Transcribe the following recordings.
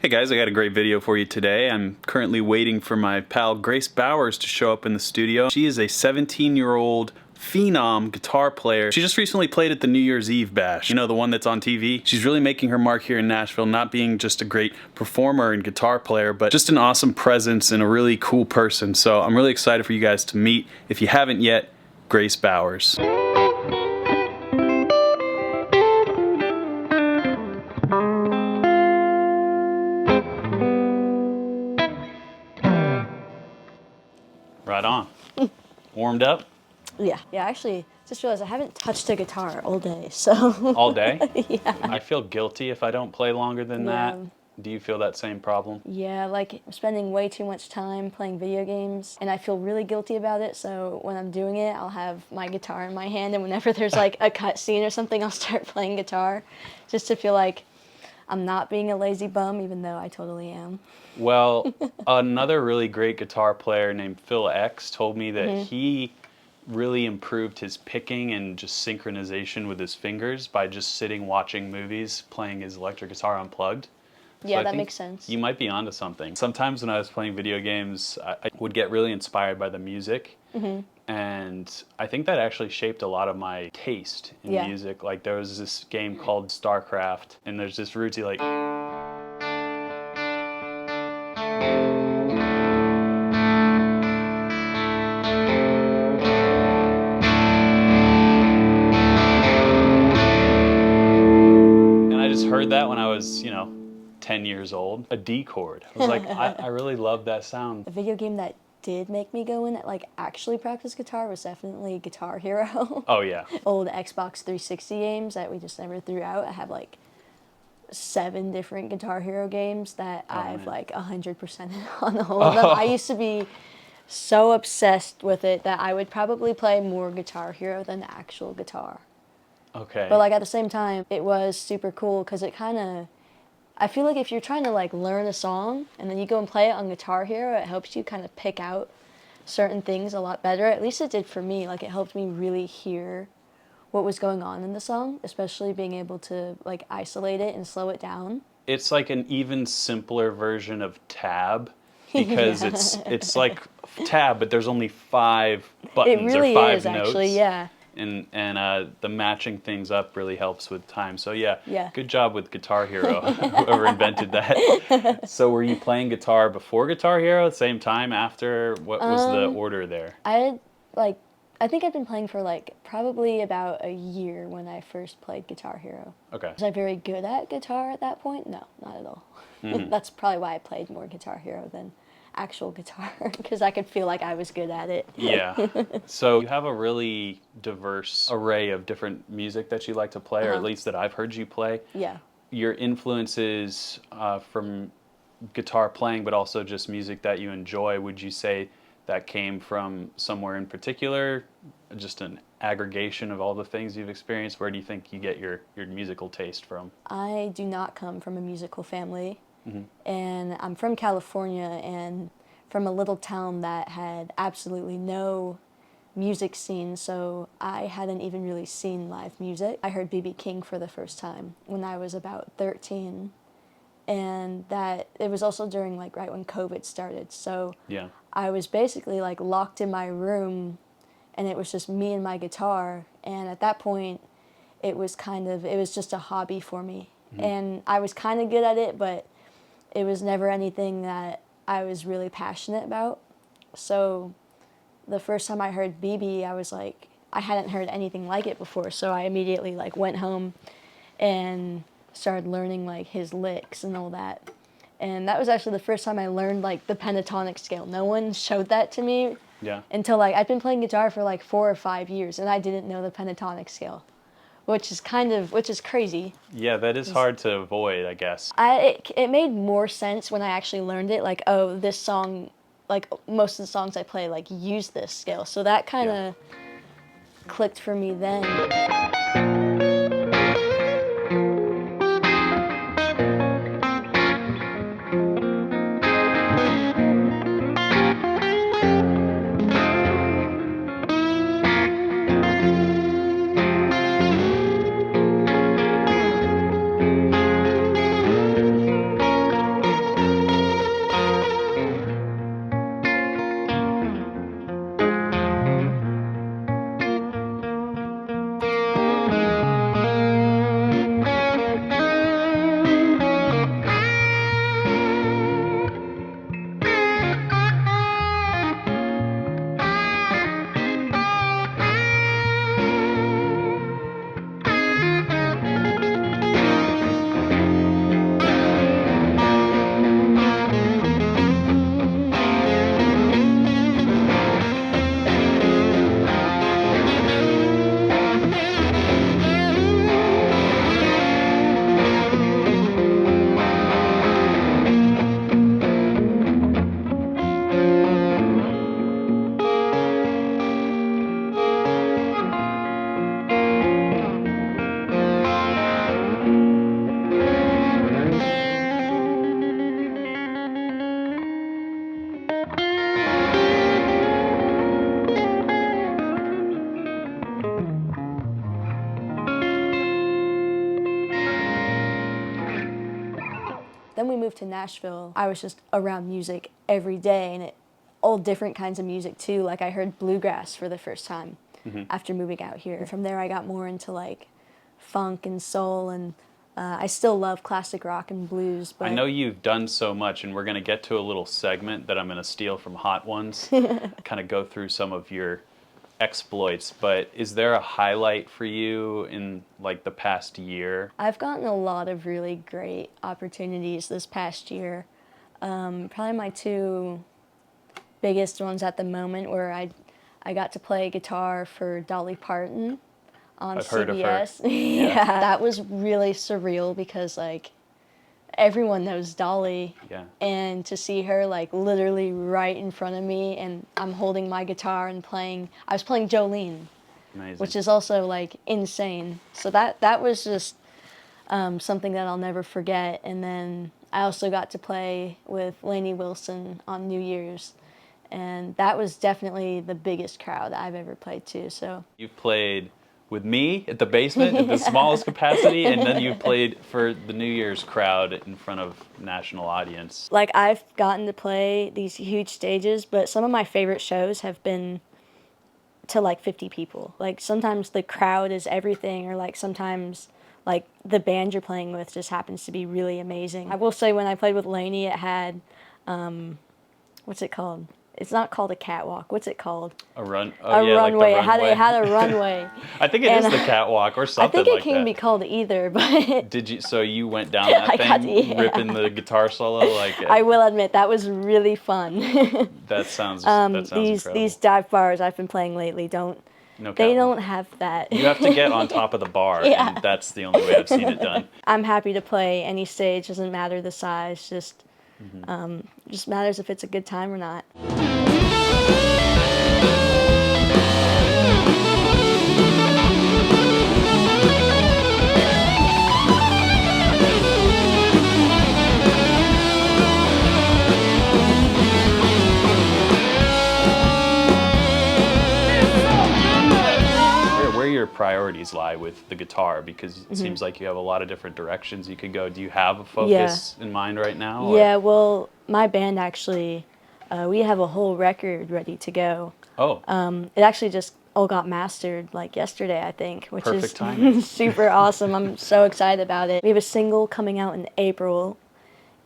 Hey guys, I got a great video for you today. I'm currently waiting for my pal Grace Bowers to show up in the studio. She is a 17-year-old phenom guitar player. She just recently played at the New Year's Eve bash. You know, the one that's on TV? She's really making her mark here in Nashville, not being just a great performer and guitar player, but just an awesome presence and a really cool person. So I'm really excited for you guys to meet. If you haven't yet, Grace Bowers. Right on. Warmed up? Yeah, actually, just realized I haven't touched a guitar all day, so. All day? Yeah. I feel guilty if I don't play longer than that. Do you feel that same problem? Yeah, like I'm spending way too much time playing video games, and I feel really guilty about it, so when I'm doing it, I'll have my guitar in my hand, and whenever there's like a cutscene or something, I'll start playing guitar, just to feel like I'm not being a lazy bum, even though I totally am. Well, another really great guitar player named Phil X told me that he really improved his picking and just synchronization with his fingers by just sitting watching movies, playing his electric guitar unplugged. Yeah, that makes sense. You might be onto something. Sometimes when I was playing video games, I would get really inspired by the music. And I think that actually shaped a lot of my taste in music. Like there was this game called StarCraft, and there's this routine like... And I just heard that when I was, 10 years old. A D chord. I was like, I really love that sound. A video game that did make me go in and like actually practice guitar was definitely Guitar Hero. Oh yeah. Old Xbox 360 games that we just never threw out. I have like 7 different Guitar Hero games that I've like 100% on all of them. I used to be so obsessed with it that I would probably play more Guitar Hero than the actual guitar. Okay. But like at the same time, it was super cool because it kind of, I feel like if you're trying to like learn a song and then you go and play it on Guitar Hero, it helps you kind of pick out certain things a lot better. At least it did for me. Like it helped me really hear what was going on in the song, especially being able to like isolate it and slow it down. It's like an even simpler version of tab because it's like tab, but there's only 5 buttons or 5 notes. Actually, yeah. And the matching things up really helps with time. So yeah, good job with Guitar Hero, whoever invented that. So were you playing guitar before Guitar Hero, same time, after? What was the order there? I think I'd been playing for like probably about a year when I first played Guitar Hero. Okay. Was I very good at guitar at that point? No, not at all. That's probably why I played more Guitar Hero than actual guitar, because I could feel like I was good at it. Yeah. So you have a really diverse array of different music that you like to play, or at least that I've heard you play. Yeah. Your influences from guitar playing, but also just music that you enjoy, would you say that came from somewhere in particular? Just an aggregation of all the things you've experienced? Where do you think you get your musical taste from? I do not come from a musical family. And I'm from California and from a little town that had absolutely no music scene, so I hadn't even really seen live music. I heard B.B. King for the first time when I was about 13, and that it was also during like right when COVID started, so I was basically like locked in my room and it was just me and my guitar, and at that point it was just a hobby for me. And I was kind of good at it, but it was never anything that I was really passionate about. So the first time I heard BB, I was like, I hadn't heard anything like it before, so I immediately like went home and started learning like his licks and all that. And that was actually the first time I learned like the pentatonic scale. No one showed that to me until like I'd been playing guitar for like 4 or 5 years and I didn't know the pentatonic scale. Which is crazy. Yeah, that is hard to avoid, I guess. It made more sense when I actually learned it. Like, oh, this song, like most of the songs I play, like use this scale. So that kind of clicked for me then. Then we moved to Nashville. I was just around music every day, and all different kinds of music too. Like I heard bluegrass for the first time after moving out here. From there I got more into like funk and soul, and I still love classic rock and blues. But I know you've done so much, and we're going to get to a little segment that I'm going to steal from Hot Ones, kind of go through some of your exploits, but is there a highlight for you in like the past year? I've gotten a lot of really great opportunities this past year. Probably my two biggest ones at the moment were I got to play guitar for Dolly Parton on I've CBS. heard of her. Yeah, that was really surreal because like everyone knows Dolly, and to see her like literally right in front of me, and I'm holding my guitar and I was playing Jolene, Amazing. which is also like insane. So that was just something that I'll never forget. And then I also got to play with Lainey Wilson on New Year's, and that was definitely the biggest crowd I've ever played to. So you've played with me at the basement at the smallest capacity, and then you played for the New Year's crowd in front of national audience. Like I've gotten to play these huge stages, but some of my favorite shows have been to like 50 people. Like sometimes the crowd is everything, or like sometimes like the band you're playing with just happens to be really amazing. I will say when I played with Lainey, it had, what's it called? It's not called a catwalk. What's it called? A run? Oh, a yeah, runway. Like the runway. It had a runway. I think it is the catwalk or something like that. I think it can be called either, but... Did you? So you went down that thing, ripping the guitar solo like? I will admit that was really fun. That sounds incredible. These dive bars I've been playing lately they don't have that. You have to get on top of the bar, and that's the only way I've seen it done. I'm happy to play any stage. Doesn't matter the size. Just matters if it's a good time or not. Where your priorities lie with the guitar, because it seems like you have a lot of different directions you could go. Do you have a focus in mind right now? Or? Yeah, well, my band actually, we have a whole record ready to go. Oh. It actually just all got mastered like yesterday, I think, which Perfect timing. is super awesome. I'm so excited about it. We have a single coming out in April,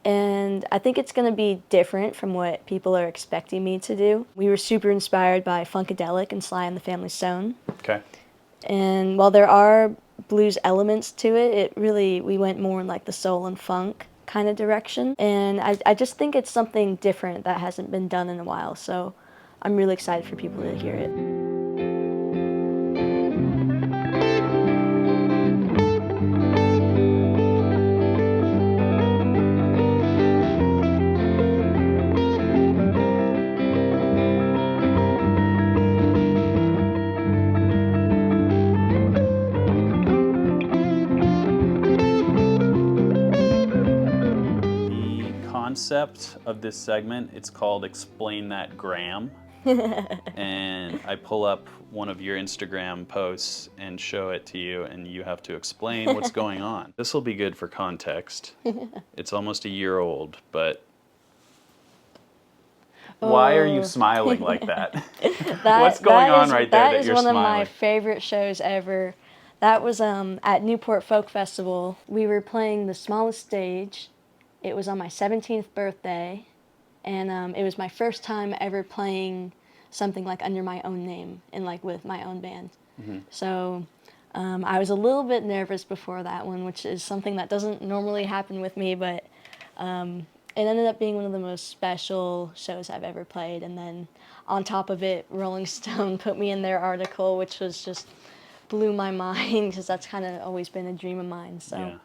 and I think it's going to be different from what people are expecting me to do. We were super inspired by Funkadelic and Sly and the Family Stone. Okay. And while there are blues elements to it, we went more in like the soul and funk kind of direction. And I just think it's something different that hasn't been done in a while. So I'm really excited for people to hear it. Concept of this segment, it's called Explain That Gram. And I pull up one of your Instagram posts and show it to you, and you have to explain what's going on. This will be good for context. It's almost a year old, but why are you smiling like that? What's going on right there that you're smiling? That is one of my favorite shows ever. That was at Newport Folk Festival. We were playing the smallest stage. It was on my 17th birthday, and it was my first time ever playing something like under my own name and like with my own band. So I was a little bit nervous before that one, which is something that doesn't normally happen with me, but it ended up being one of the most special shows I've ever played. And then on top of it, Rolling Stone put me in their article, which was just blew my mind, because that's kind of always been a dream of mine. So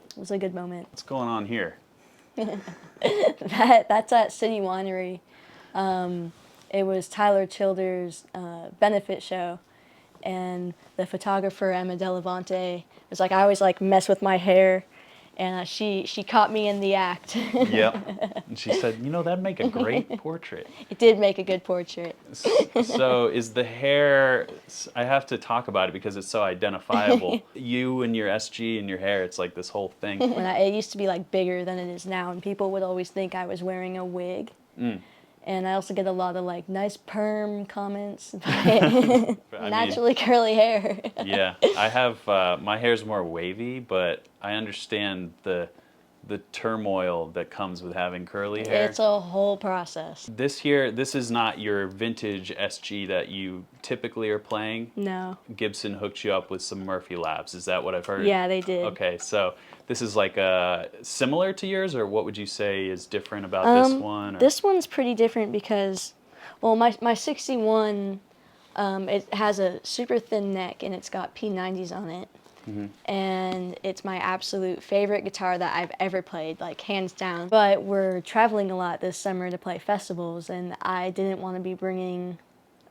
it was a good moment. What's going on here? That's at City Winery. It was Tyler Childers' benefit show, and the photographer Emma Delavante was like, I always like mess with my hair, And she caught me in the act. Yep. And she said, you know, that'd make a great portrait. It did make a good portrait. So is the hair, I have to talk about it because it's so identifiable. You and your SG and your hair, it's like this whole thing. It used to be like bigger than it is now, and people would always think I was wearing a wig. And I also get a lot of like nice perm comments. Naturally curly hair. Yeah, I have, my hair's more wavy, but I understand the turmoil that comes with having curly hair. It's a whole process. This is not your vintage SG that you typically are playing. No. Gibson hooked you up with some Murphy Labs. Is that what I've heard? Yeah, they did. Okay, so this is like similar to yours, or what would you say is different about this one? Or? This one's pretty different because, well, my 61, it has a super thin neck and it's got P90s on it. And it's my absolute favorite guitar that I've ever played, like hands down. But we're traveling a lot this summer to play festivals, and I didn't want to be bringing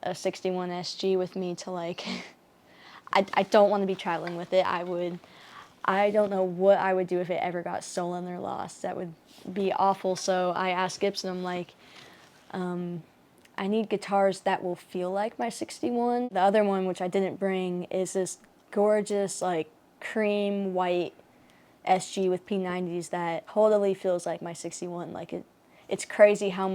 a 61 SG with me to like, I don't want to be traveling with it. I don't know what I would do if it ever got stolen or lost. That would be awful. So I asked Gibson, I'm like, I need guitars that will feel like my 61. The other one, which I didn't bring, is this gorgeous like cream white SG with P90s that totally feels like my 61. Like it's crazy how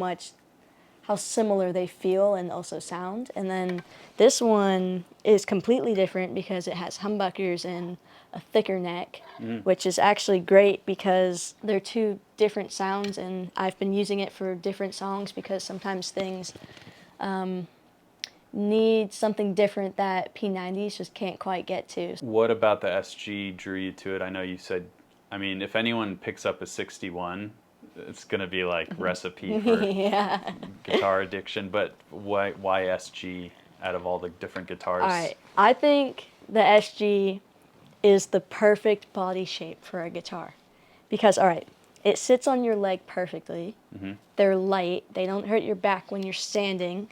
similar they feel and also sound. And then this one is completely different because it has humbuckers and a thicker neck, which is actually great because they're two different sounds, and I've been using it for different songs because sometimes things need something different that P90s just can't quite get to. What about the SG drew you to it? I know you said, I mean, if anyone picks up a 61, it's going to be like recipe for guitar addiction, but why SG out of all the different guitars? All right, I think the SG is the perfect body shape for a guitar because, all right, it sits on your leg perfectly. They're light. They don't hurt your back when you're standing.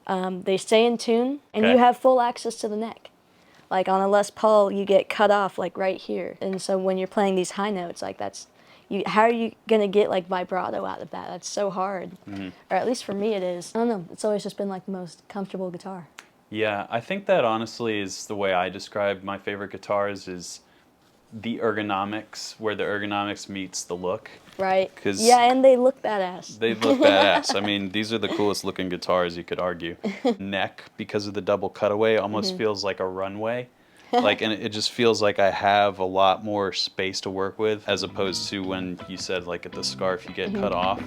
They stay in tune, and you have full access to the neck. Like on a Les Paul, you get cut off like right here. And so when you're playing these high notes, like how are you gonna get like vibrato out of that? That's so hard. Or at least for me it is. I don't know, it's always just been like the most comfortable guitar. Yeah, I think that honestly is the way I describe my favorite guitars is the ergonomics, where the ergonomics meets the look. Right. Yeah, and they look badass. They look badass. I mean, these are the coolest looking guitars, you could argue. Neck, because of the double cutaway, almost feels like a runway. Like, and it just feels like I have a lot more space to work with, as opposed to when you said, like, at the scarf, you get cut off.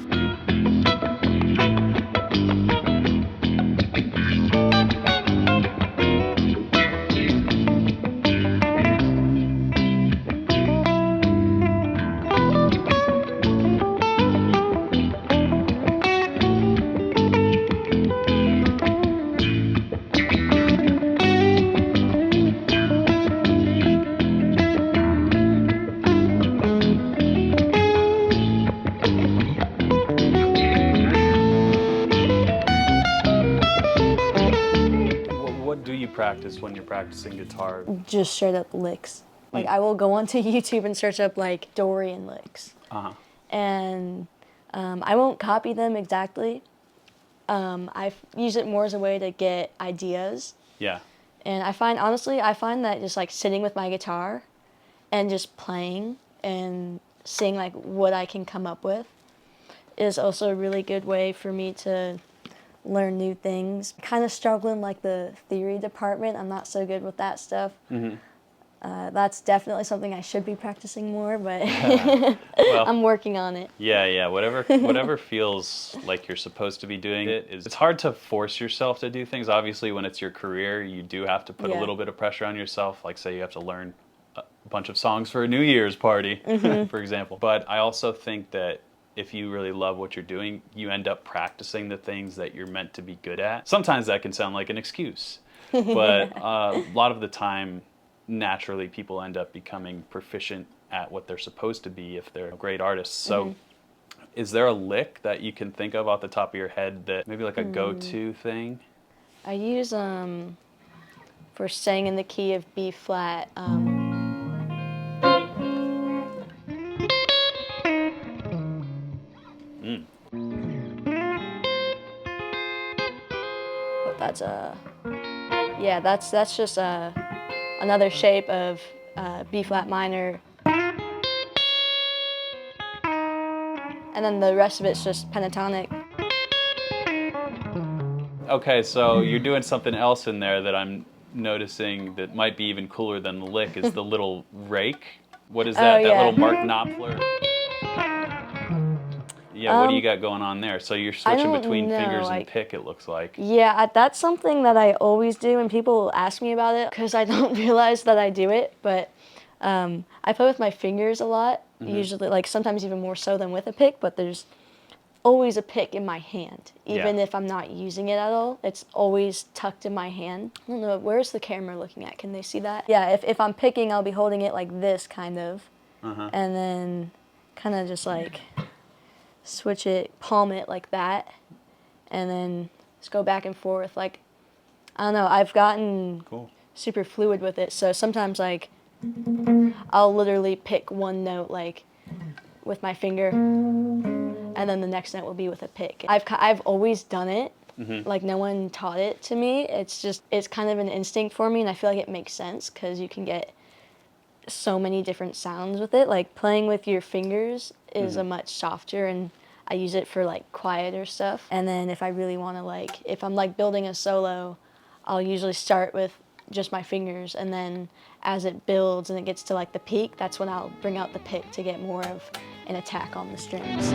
Practice when you're practicing guitar? Just straight up licks. Like I will go onto YouTube and search up like Dorian licks. And I won't copy them exactly. I use it more as a way to get ideas. Yeah. And I find that just like sitting with my guitar and just playing and seeing like what I can come up with is also a really good way for me to learn new things. Kind of struggling like the theory department. I'm not so good with that stuff. That's definitely something I should be practicing more, but well, I'm working on it. Yeah, whatever feels like you're supposed to be doing it is. It's hard to force yourself to do things. Obviously, when it's your career, you do have to put a little bit of pressure on yourself. Like, say you have to learn a bunch of songs for a New Year's party, for example. But I also think that if you really love what you're doing, you end up practicing the things that you're meant to be good at. Sometimes that can sound like an excuse, but a lot of the time, naturally, people end up becoming proficient at what they're supposed to be if they're great artists. So is there a lick that you can think of off the top of your head that maybe like a go-to thing? I use, for staying in the key of B flat, But that's yeah, that's just another shape of B flat minor. And then the rest of it's just pentatonic. Okay, so you're doing something else in there that I'm noticing that might be even cooler than the lick is the little rake. What is that? Oh, That yeah. little Mark Knopfler? Yeah, what do you got going on there? So you're switching between fingers and pick, it looks like. Yeah, that's something that I always do, and people ask me about it because I don't realize that I do it, but I play with my fingers a lot, usually, like sometimes even more so than with a pick, but there's always a pick in my hand, even if I'm not using it at all. It's always tucked in my hand. I don't know, where's the camera looking at? Can they see that? Yeah, if I'm picking, I'll be holding it like this, kind of, and then kind of just like switch it, palm it like that, and then just go back and forth. Like, I don't know, I've gotten super fluid with it, so sometimes like I'll literally pick one note like with my finger, and then the next note will be with a pick. I've always done it. Like, no one taught it to me. It's kind of an instinct for me, and I feel like it makes sense because you can get so many different sounds with it. Like, playing with your fingers is a much softer, and I use it for like quieter stuff. And then if I really want to, like, if I'm like building a solo, I'll usually start with just my fingers, and then as it builds and it gets to like the peak, that's when I'll bring out the pick to get more of an attack on the strings.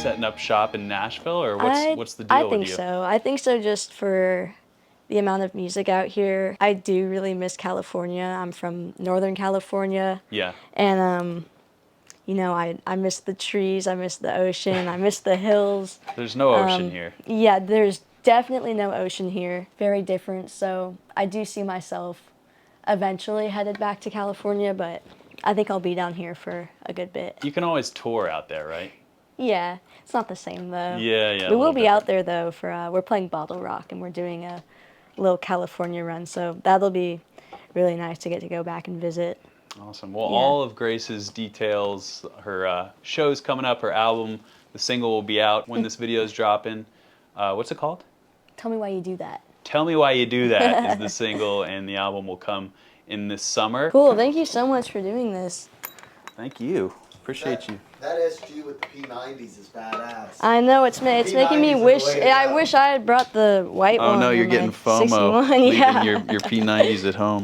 Setting up shop in Nashville, or what's the deal with you? I think so, just for the amount of music out here. I do really miss California. I'm from Northern California. Yeah. And you know, I miss the trees, I miss the ocean, I miss the hills. There's no ocean here. Yeah, there's definitely no ocean here. Very different. So I do see myself eventually headed back to California, but I think I'll be down here for a good bit. You can always tour out there, right? Yeah, it's not the same though. Yeah. We will be out there though for we're playing Bottle Rock, and we're doing a little California run, so that'll be really nice to get to go back and visit. Awesome. Well, all of Grace's details, her show's coming up, her album, the single will be out when this video is dropping. What's it called? Tell Me Why You Do That. Tell Me Why You Do That is the single, and the album will come in this summer. Cool. Thank you so much for doing this. Thank you. Appreciate you. That SG with the P90s is badass. I know, it's making me wish. I wish I had brought the white one. Oh no, you're getting FOMO. Leaving your P90s at home.